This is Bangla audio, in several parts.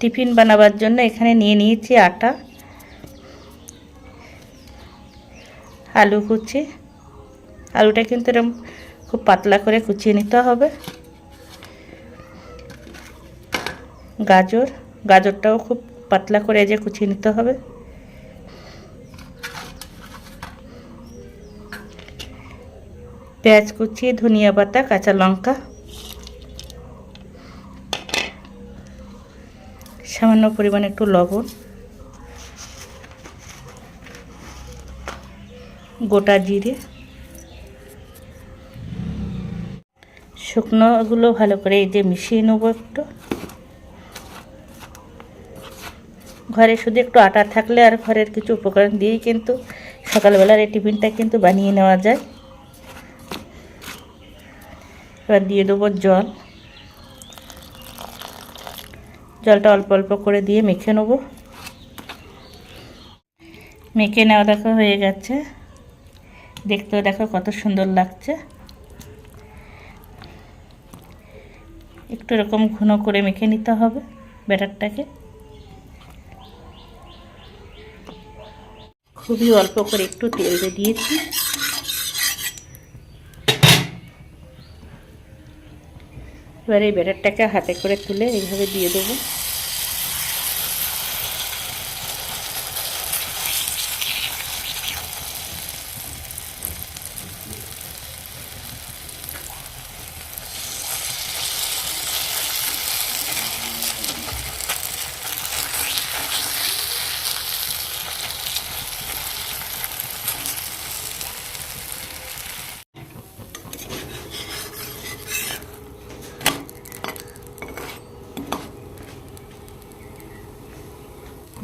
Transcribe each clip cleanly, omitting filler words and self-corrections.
টিফিন বানাবার জন্য এখানে নিয়ে নিয়েছি আটা, আলু কুচি। আলুটা কিন্তু এরকম খুব পাতলা করে কুচিয়ে নিতে হবে। গাজরটাও খুব পাতলা করে যে কুচিয়ে নিতে হবে। পেঁয়াজ কুচি, ধনিয়া পাতা, কাঁচা লঙ্কা, সামান্য পরিমাণে একটু লবণ, গোটা জিরে, শুকনোগুলো ভালো করে এই যে মিশিয়ে নেবো একটু। ঘরে শুধু একটু আটা থাকলে আর ঘরের কিছু উপকরণ দিয়েই কিন্তু সকালবেলার এই টিফিনটা কিন্তু বানিয়ে নেওয়া যায়। এবার দিয়ে দেবো জল। জলটা অল্প অল্প করে দিয়ে মেখে নেব। মেখে নেওয়া দেখো হয়ে গেছে। দেখতেও দেখো কত সুন্দর লাগছে। একটু এরকম ঘন করে মেখে নিতে হবে ব্যাটারটাকে। খুবই অল্প করে একটু তেল দিয়েছি। এবার এই ব্যাটারটাকে হাতে করে তুলে এইভাবে দিয়ে দেবো।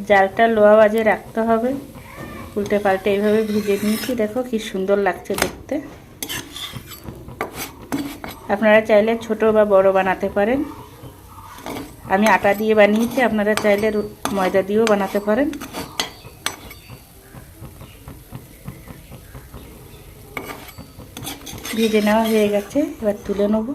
জালটা লো আঁচে রাখতে হবে। উল্টে পাল্টে এইভাবে ভেজে নিয়েছি। দেখো কি সুন্দর লাগছে দেখতে। আপনারা চাইলে ছোট বা বড় বানাতে পারেন। আমি আটা দিয়ে বানিয়েছি, আপনারা চাইলে ময়দা দিয়েও বানাতে পারেন। ভেজে নেওয়া হয়ে গেছে, এবার তুলে নেব।